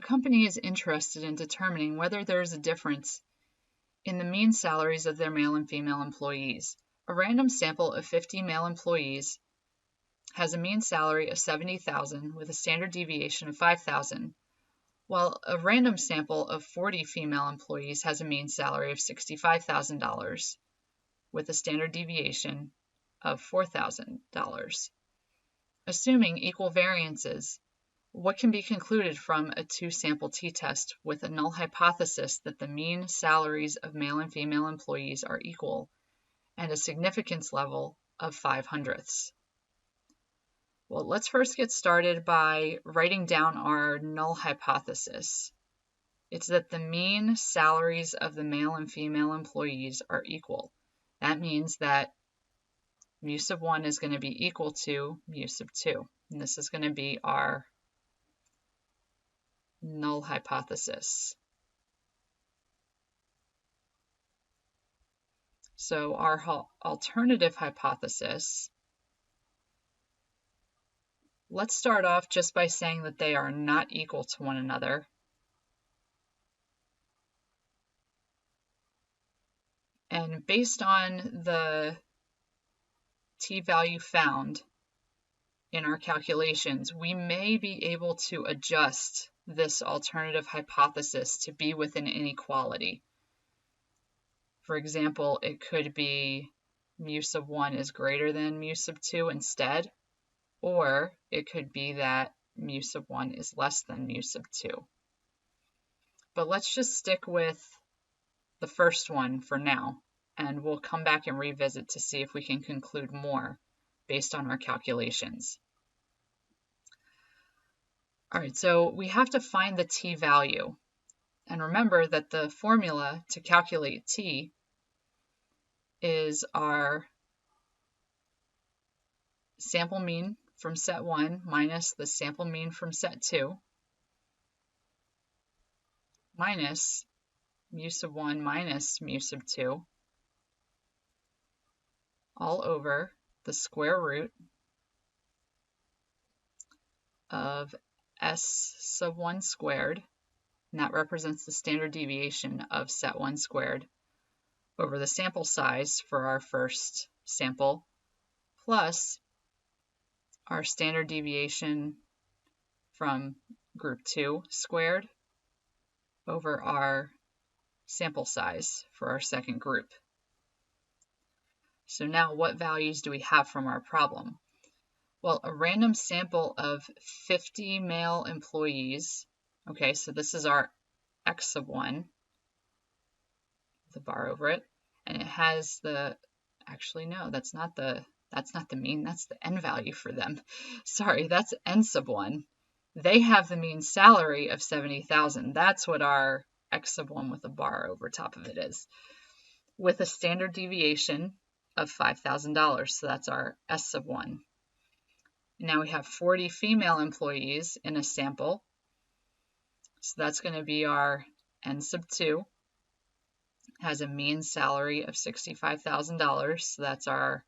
company is interested in determining whether there is a difference in the mean salaries of their male and female employees. A random sample of 50 male employees has a mean salary of $70,000 with a standard deviation of $5,000, while a random sample of 40 female employees has a mean salary of $65,000 with a standard deviation of $4,000. Assuming equal variances, what can be concluded from a two-sample t-test with a null hypothesis that the mean salaries of male and female employees are equal and a significance level of 5/100ths? Well, let's first get started by writing down our null hypothesis. It's that the mean salaries of the male and female employees are equal. That means that mu sub 1 is going to be equal to mu sub 2. And this is going to be our null hypothesis. So our alternative hypothesis, let's start off just by saying that they are not equal to one another. And based on the t-value found in our calculations, we may be able to adjust this alternative hypothesis to be within inequality. For example, it could be mu sub 1 is greater than mu sub 2 instead, or it could be that mu sub 1 is less than mu sub 2. But let's just stick with the first one for now, and we'll come back and revisit to see if we can conclude more based on our calculations. All right, so we have to find the t-value. And remember that the formula to calculate t is our sample mean from set 1 minus the sample mean from set 2 minus mu sub 1 minus mu sub 2 all over the square root of s sub 1 squared, and that represents the standard deviation of set 1 squared, over the sample size for our first sample, plus our standard deviation from group 2 squared over our sample size for our second group. So now what values do we have from our problem? Well, a random sample of 50 male employees, okay, so this is our x sub 1, the bar over it, and it has the, actually no, that's not the mean, that's the n value for them. Sorry, that's n sub 1. They have the mean salary of $70,000. That's what our x sub 1 with a bar over top of it is, with a standard deviation of $5,000. So that's our s sub 1. Now we have 40 female employees in a sample. So that's going to be our n sub 2. Has a mean salary of $65,000. So that's our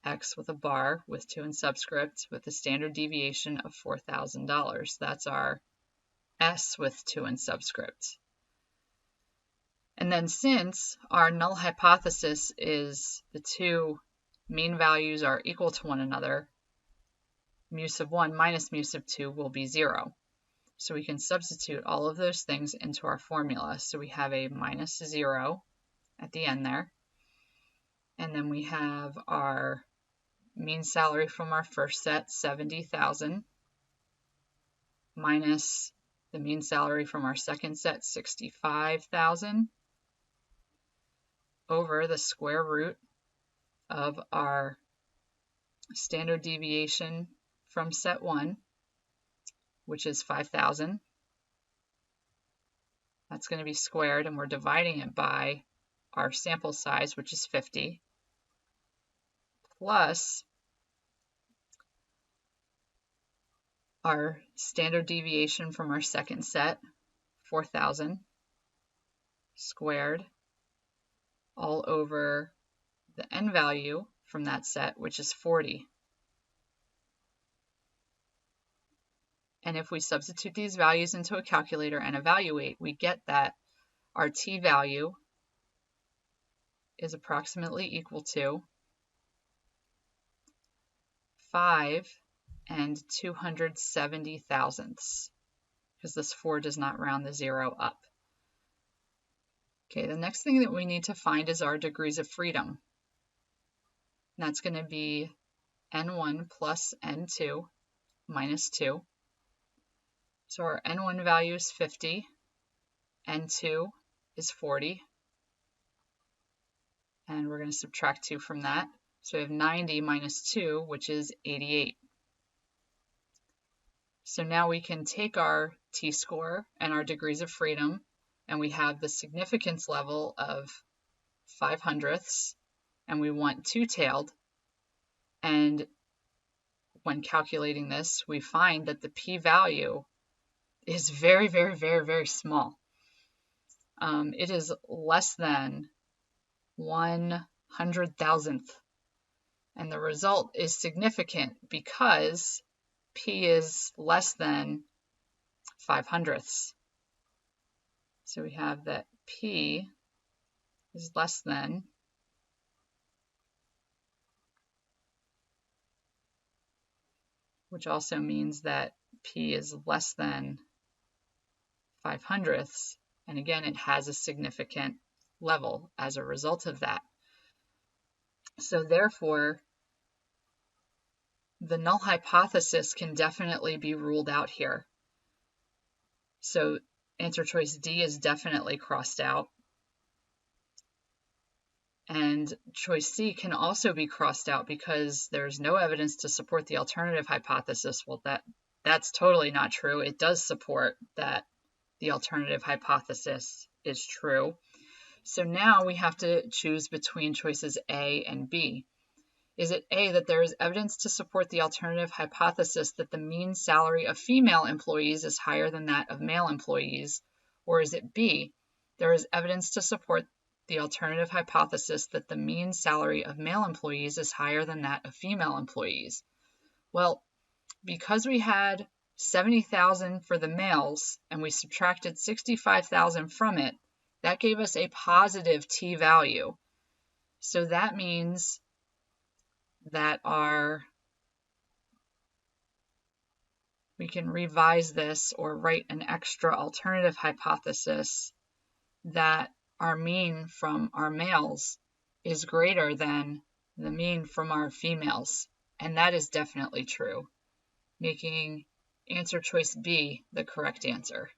x with a bar with 2 in subscript with a standard deviation of $4,000. That's our s with 2 in subscript. And then since our null hypothesis is the two mean values are equal to one another, mu sub 1 minus mu sub 2 will be 0. So we can substitute all of those things into our formula. So we have a minus 0 at the end there. And then we have our mean salary from our first set, 70,000, minus the mean salary from our second set, 65,000, over the square root of our standard deviation from set 1, which is 5,000. That's going to be squared, and we're dividing it by our sample size, which is 50, plus our standard deviation from our second set, 4,000, squared, all over the n value from that set, which is 40. And if we substitute these values into a calculator and evaluate, we get that our t-value is approximately equal to 5 and 270 thousandths, because this 4 does not round the 0 up. Okay, the next thing that we need to find is our degrees of freedom. And that's going to be n1 plus n2 minus 2. So our n1 value is 50, n2 is 40, and we're going to subtract 2 from that. So we have 90 minus 2, which is 88. So now we can take our t-score and our degrees of freedom, and we have the significance level of 5/100ths, and we want two-tailed. And when calculating this, we find that the p-value is very, very, very, very small. It is less than 1/100,000th. And the result is significant because p is less than 5/100ths. So we have that p is less than which also means that p is less than 5/100ths. And again, it has a significant level as a result of that. So therefore, the null hypothesis can definitely be ruled out here. So answer choice D is definitely crossed out. And choice C can also be crossed out because there's no evidence to support the alternative hypothesis. Well, that's totally not true. It does support that the alternative hypothesis is true. So now we have to choose between choices A and B. Is it A, that there is evidence to support the alternative hypothesis that the mean salary of female employees is higher than that of male employees? Or is it B, there is evidence to support the alternative hypothesis that the mean salary of male employees is higher than that of female employees? Well, because we had 70,000 for the males and we subtracted 65,000 from it, that gave us a positive t-value. So that means that we can revise this or write an extra alternative hypothesis that our mean from our males is greater than the mean from our females. And that is definitely true, making answer choice B the correct answer.